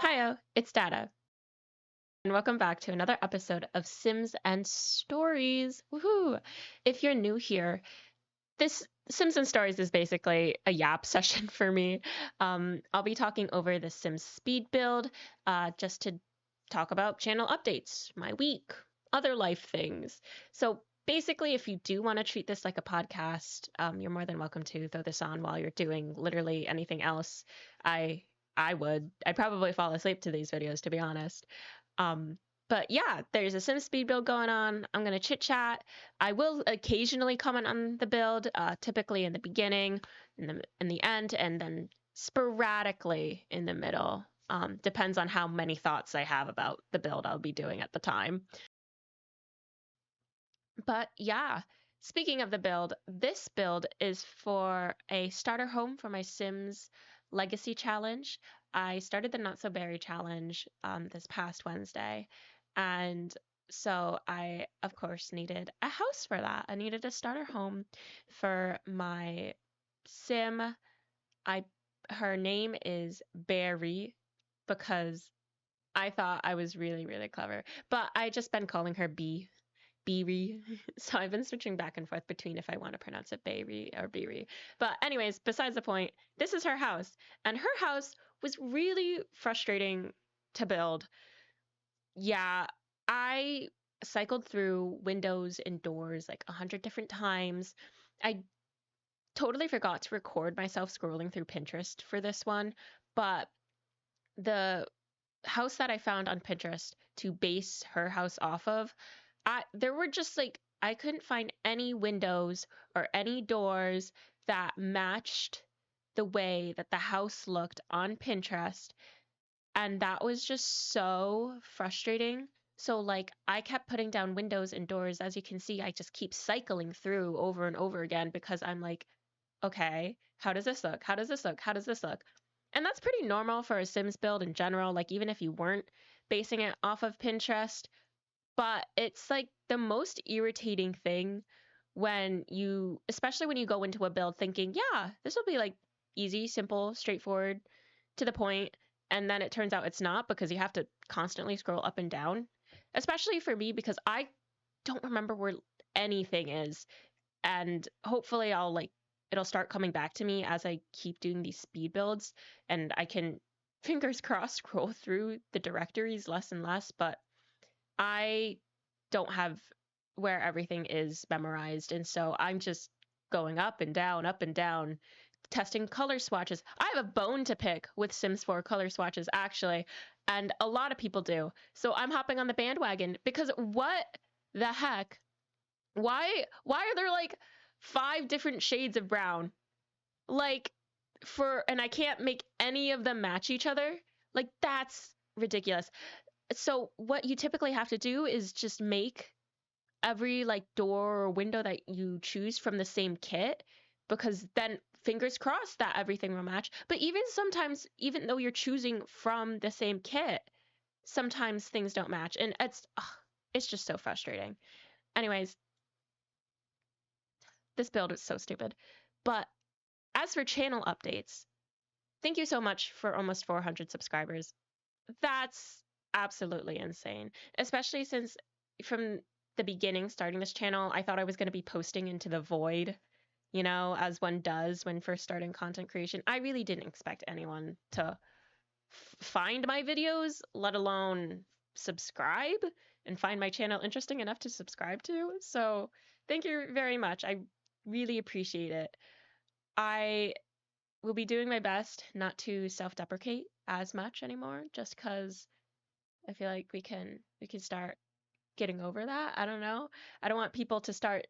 Hiyo, it's Data, and welcome back to another episode of Sims and Stories. Woohoo! If you're new here, this Sims and Stories is basically a yap session for me. I'll be talking over the Sims speed build, just to talk about channel updates, my week, other life things. So basically, if you do want to treat this like a podcast, you're more than welcome to throw this on while you're doing literally anything else. I I would. I'd probably fall asleep to these videos, to be honest. Um, but yeah, there's a Sim speed build going on. I'm gonna chit chat. I will occasionally comment on the build, typically in the beginning, in the end, and then sporadically in the middle. Depends on how many thoughts I have about the build I'll be doing at the time. But yeah, speaking of the build, this build is for a starter home for my Sims Legacy Challenge. I started the Not So Berry Challenge this past Wednesday, and so I, of course, needed a house for that. I needed a starter home for my Sim. I Her name is Berry because I thought I was really, really clever, but I just been calling her B. Beery. So I've been switching back and forth between if I want to pronounce it Beery or Beery. But anyways, besides the point, this is her house. And her house was really frustrating to build. Yeah, I cycled through windows and doors like 100 different times. I totally forgot to record myself scrolling through Pinterest for this one, but the house that I found on Pinterest to base her house off of, there were just like I couldn't find any windows or any doors that matched the way that the house looked on Pinterest, and that was just so frustrating. So like I kept putting down windows and doors. As you can see, I just keep cycling through over and over again because I'm like, okay, how does this look? How does this look? How does this look? And that's pretty normal for a Sims build in general, like even if you weren't basing it off of Pinterest. But it's like the most irritating thing when you, especially when you go into a build thinking, yeah, this will be like easy, simple, straightforward, to the point, and then it turns out it's not because you have to constantly scroll up and down. Especially for me because I don't remember where anything is, and hopefully I'll like it'll start coming back to me as I keep doing these speed builds and I can fingers crossed scroll through the directories less and less, but I don't have where everything is memorized, and so I'm just going up and down, testing color swatches. I have a bone to pick with Sims 4 color swatches, actually, and a lot of people do. So I'm hopping on the bandwagon because what the heck? Why are there like 5 different shades of brown? Like and I can't make any of them match each other? Like that's ridiculous. So what you typically have to do is just make every like door or window that you choose from the same kit, because then fingers crossed that everything will match. But even sometimes, even though you're choosing from the same kit, sometimes things don't match, and it's just so frustrating. Anyways, this build is so stupid. But as for channel updates, thank you so much for almost 400 subscribers. That's absolutely insane, especially since from the beginning, starting this channel, I thought I was going to be posting into the void, as one does when first starting content creation. I really didn't expect anyone to find my videos, let alone subscribe and find my channel interesting enough to subscribe to. So thank you very much. I really appreciate it. I will be doing my best not to self-deprecate as much anymore, just because I feel like we can start getting over that. I don't know. I don't want people to start,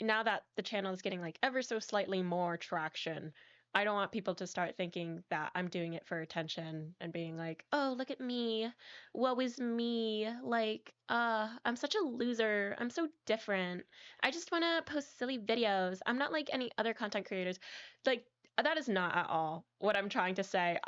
now that the channel is getting like ever so slightly more traction. I don't want people to start thinking that I'm doing it for attention and being like, "Oh, look at me. Woe is me. Like, I'm such a loser. I'm so different. I just want to post silly videos. I'm not like any other content creators." Like, that is not at all what I'm trying to say.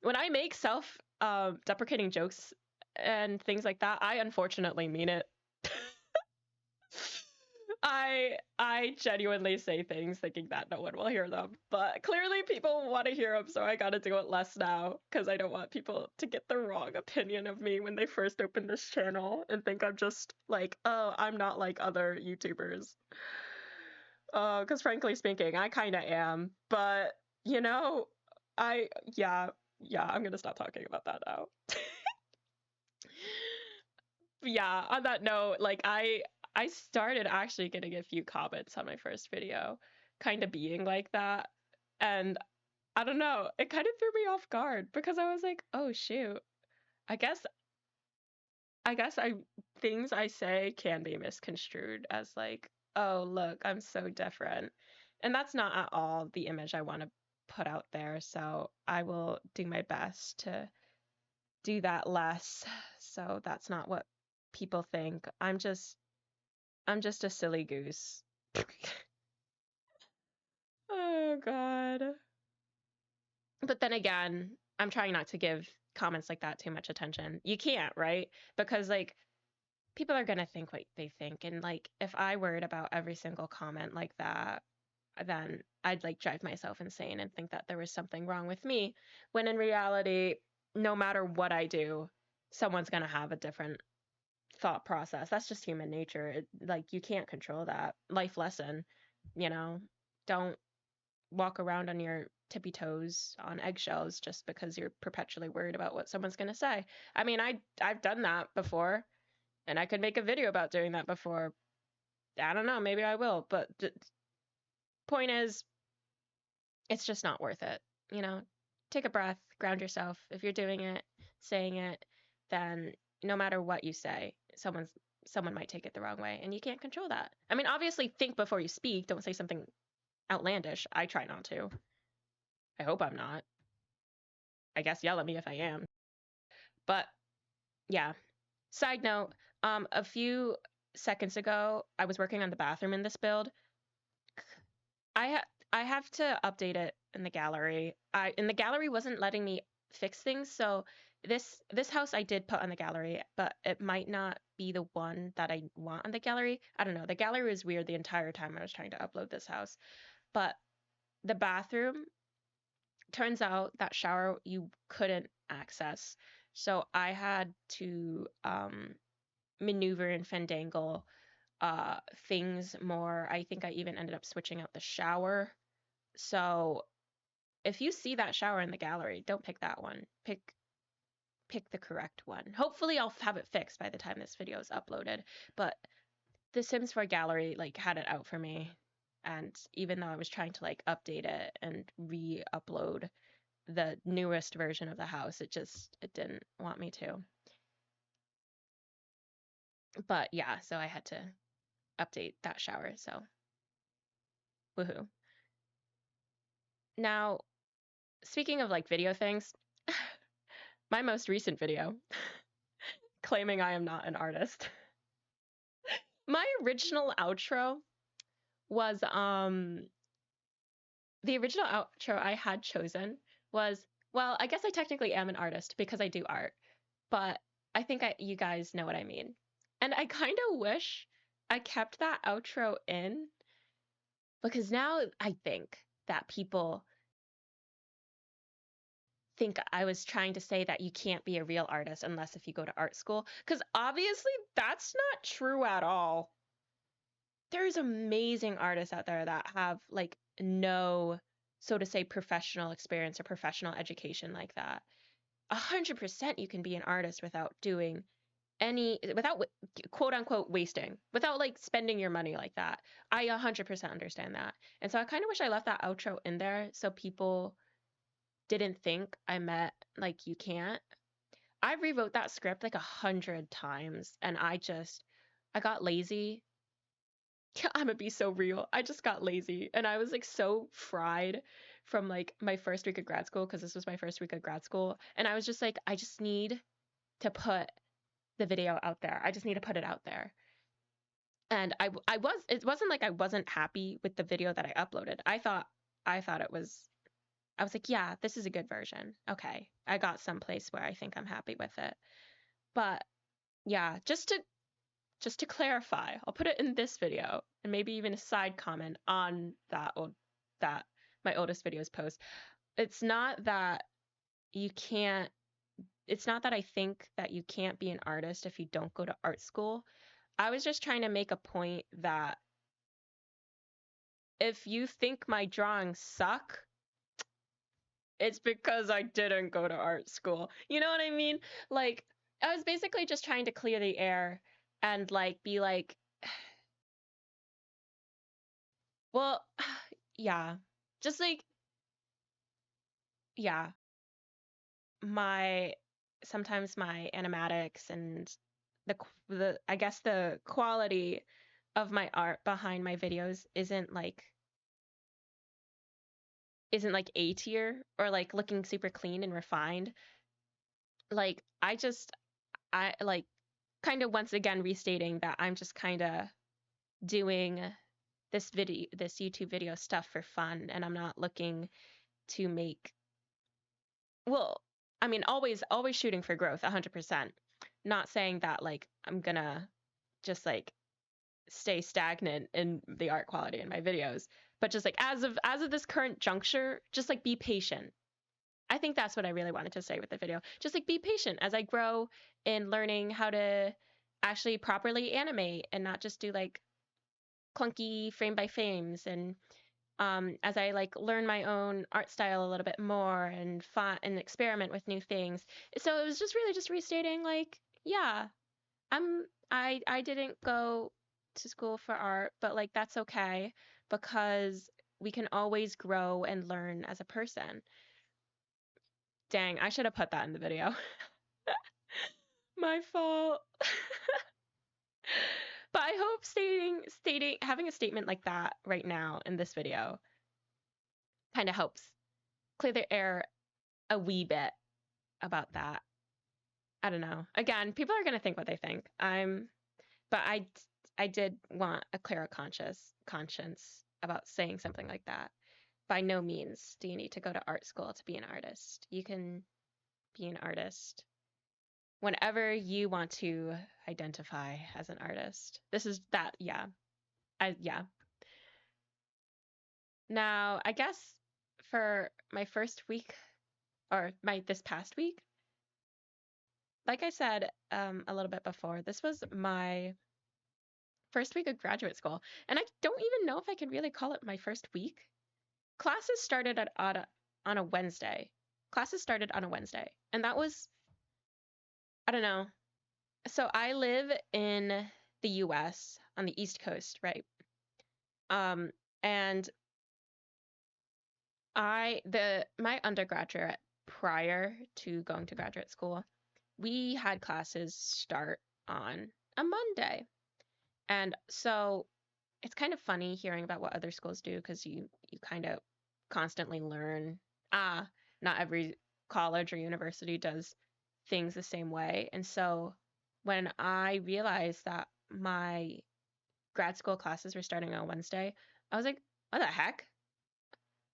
When I make self deprecating jokes and things like that, I unfortunately mean it. I genuinely say things thinking that no one will hear them, but clearly people want to hear them, so I gotta do it less now because I don't want people to get the wrong opinion of me when they first open this channel and think I'm just like, oh, I'm not like other YouTubers. Because frankly speaking, I kind of am, but you know, I yeah, I'm gonna stop talking about that now. Yeah, on that note, like I started actually getting a few comments on my first video, kind of being like that. And I don't know, it kind of threw me off guard because I was like, oh shoot, I guess I guess I things I say can be misconstrued as like, oh look, I'm so different. And that's not at all the image I want to put out there. So I will do my best to do that less. So that's not what people think. I'm just a silly goose. Oh God. But then again, I'm trying not to give comments like that too much attention. You can't, right? Because like people are gonna think what they think. And like if I worried about every single comment like that, then I'd like drive myself insane and think that there was something wrong with me. When in reality, no matter what I do, someone's gonna have a different thought process. That's just human nature. Like you can't control that. Life lesson, you know, don't walk around on your tippy toes on eggshells just because you're perpetually worried about what someone's going to say. I mean, I've done that before and I could make a video about doing that before. I don't know, maybe I will, but the point is it's just not worth it, you know? Take a breath, ground yourself. If you're doing it, saying it, then no matter what you say, someone might take it the wrong way and you can't control that. I mean, obviously think before you speak. Don't say something outlandish. I try not to. I hope I'm not. I guess yell at me if I am. But yeah. Side note, a few seconds ago, I was working on the bathroom in this build. I have to update it in the gallery. In the gallery wasn't letting me fix things, so this house I did put on the gallery, but it might not be the one that I want on the gallery. I don't know. The gallery was weird the entire time I was trying to upload this house. But the bathroom, turns out that shower you couldn't access. So I had to maneuver and fandangle things more. I think I even ended up switching out the shower. So if you see that shower in the gallery, don't pick that one. Pick the correct one. Hopefully I'll have it fixed by the time this video is uploaded. But the Sims 4 gallery like had it out for me. And even though I was trying to like update it and re-upload the newest version of the house, it didn't want me to. But yeah, so I had to update that shower. So woohoo. Now, speaking of like video things, my most recent video claiming I am not an artist. My original outro was the original outro I had chosen was, well, I guess I technically am an artist because I do art, but I think you guys know what I mean. And I kind of wish I kept that outro in because now I think that people think I was trying to say that you can't be a real artist unless if you go to art school, because obviously that's not true at all. There's amazing artists out there that have like no, so to say, professional experience or professional education like that. 100% you can be an artist without doing without quote unquote wasting, without like spending your money like that. I 100% understand that. And so I kind of wish I left that outro in there so people didn't think I meant like you can't. I rewrote that script like 100 times and I got lazy. I'm gonna be so real. I just got lazy and I was like so fried from like my first week of grad school because this was my first week of grad school. And I was just like, I just need to put the video out there. I just need to put it out there. And it wasn't like I wasn't happy with the video that I uploaded. I thought it was, I was like, yeah, this is a good version. Okay. I got someplace where I think I'm happy with it. But yeah, just to just to clarify, I'll put it in this video and maybe even a side comment on that my oldest videos post. It's not that you can't it's not that I think that you can't be an artist if you don't go to art school. I was just trying to make a point that if you think my drawings suck, it's because I didn't go to art school. You know what I mean? Like, I was basically just trying to clear the air and like be like, well, yeah, just like, yeah, my sometimes my animatics and the I guess the quality of my art behind my videos isn't like A tier or like looking super clean and refined. Like I like kind of once again restating that I'm just kind of doing this YouTube video stuff for fun, and I'm not looking to make, well, I mean, always shooting for growth 100%. Not saying that like I'm gonna just like stay stagnant in the art quality in my videos, but just like as of this current juncture, just like be patient. I think that's what I really wanted to say with the video. Just like be patient as I grow in learning how to actually properly animate and not just do like clunky frame by frames, and as I like learn my own art style a little bit more and experiment with new things. So it was just really just restating like, yeah, I didn't go to school for art, but like that's okay because we can always grow and learn as a person. Dang, I should have put that in the video. My fault. But I hope stating having a statement like that right now in this video kind of helps clear the air a wee bit about that. I don't know. Again, people are going to think what they think. But I did want a clearer conscience about saying something like that. By no means do you need to go to art school to be an artist. You can be an artist whenever you want to identify as an artist. This is that, yeah. Yeah. Now, I guess for my first week or my this past week, like I said a little bit before, this was my first week of graduate school, and I don't even know if I could really call it my first week. Classes started on a Wednesday. Classes started on a Wednesday, and that was, I don't know. So I live in the U.S. on the East Coast, right? Um, and my undergraduate prior to going to graduate school, we had classes start on a Monday. And so it's kind of funny hearing about what other schools do because you kind of constantly learn, ah, not every college or university does things the same way. And so when I realized that my grad school classes were starting on Wednesday, I was like, what the heck?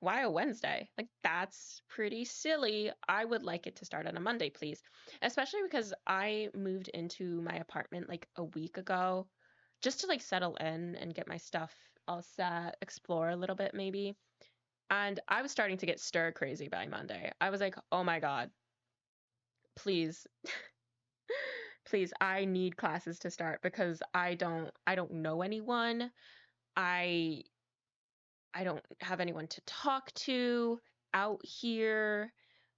Why a Wednesday? Like, that's pretty silly. I would like it to start on a Monday, please. Especially because I moved into my apartment like a week ago just to like settle in and get my stuff all set, explore a little bit maybe. And I was starting to get stir crazy by Monday. I was like, oh my God, please, please, I need classes to start because I don't know anyone. I I don't have anyone to talk to out here.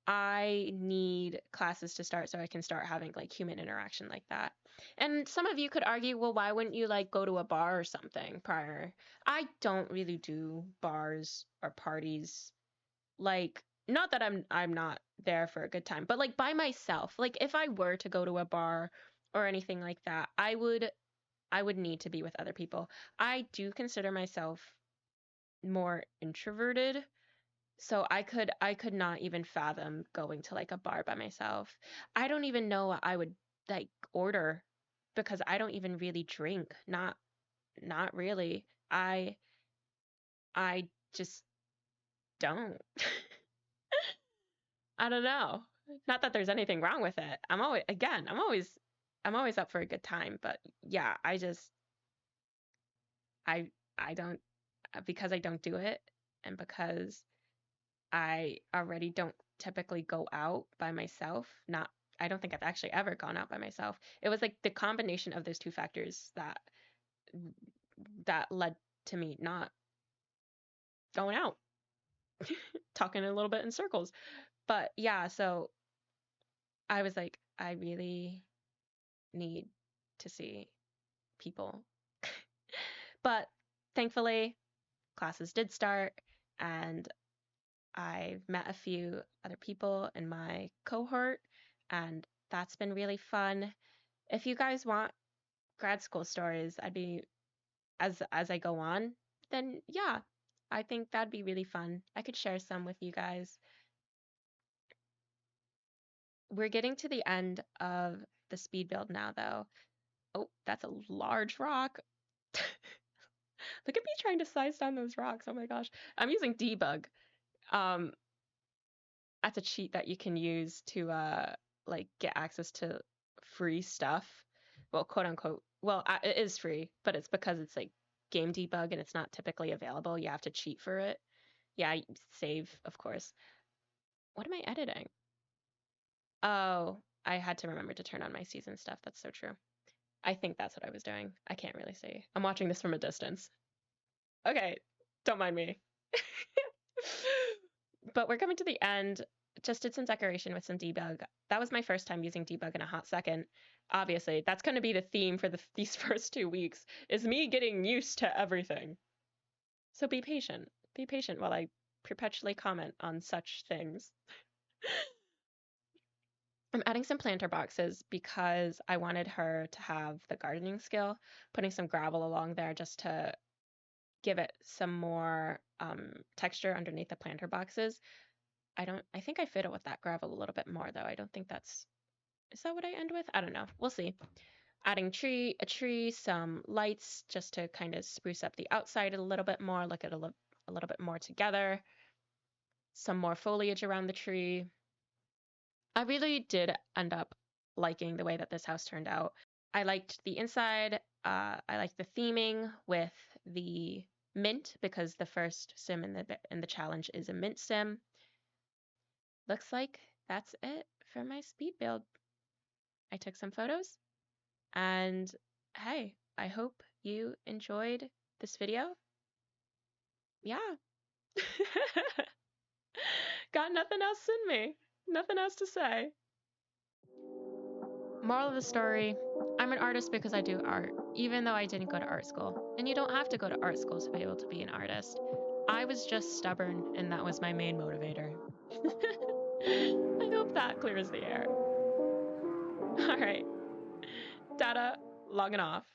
I need classes to start so I can start having like human interaction like that. And some of you could argue, well, why wouldn't you like go to a bar or something prior? I don't really do bars or parties. Like, not that I'm not there for a good time, but like by myself. Like if I were to go to a bar or anything like that, I would need to be with other people. I do consider myself more introverted, so I could not even fathom going to like a bar by myself. I don't even know what I would like order because I don't even really drink. Not really. I just don't. I don't know. Not that there's anything wrong with it. I'm always I'm always up for a good time, but yeah, I I don't, because I don't do it, and because I already don't typically go out by myself. Not, I don't think I've actually ever gone out by myself. It was like the combination of those two factors that led to me not going out, talking a little bit in circles. But yeah, so I was like, I really need to see people. But thankfully, classes did start, and I've met a few other people in my cohort, and that's been really fun. If you guys want grad school stories, I'd be, as I go on, then yeah, I think that'd be really fun. I could share some with you guys. We're getting to the end of the speed build now, though. Oh, that's a large rock. Look at me trying to size down those rocks. Oh my gosh. I'm using debug. Um, that's a cheat that you can use to like get access to free stuff. Well, quote unquote. Well, it is free, but it's because it's like game debug and it's not typically available. You have to cheat for it. Yeah, save, of course. What am I editing? Oh, I had to remember to turn on my season stuff. That's so true. I think that's what I was doing. I can't really see. I'm watching this from a distance. Okay, don't mind me. But we're coming to the end. Just did some decoration with some debug. That was my first time using debug in a hot second. Obviously, that's going to be the theme for these first 2 weeks, is me getting used to everything. So be patient. Be patient while I perpetually comment on such things. I'm adding some planter boxes because I wanted her to have the gardening skill, putting some gravel along there just to give it some more texture underneath the planter boxes. I think I fiddle with that gravel a little bit more though. I don't think is that what I end with? I don't know. We'll see. Adding a tree, some lights just to kind of spruce up the outside a little bit more, look at a little bit more together. Some more foliage around the tree. I really did end up liking the way that this house turned out. I liked the inside. I liked the theming with the mint because the first sim in the challenge is a mint sim. Looks like that's it for my speed build. I took some photos, and hey, I hope you enjoyed this video. Yeah. Got nothing else in me. Nothing else to say. Moral of the story, I'm an artist because I do art, even though I didn't go to art school. And you don't have to go to art school to be able to be an artist. I was just stubborn, and that was my main motivator. I hope that clears the air. All right. Data logging off.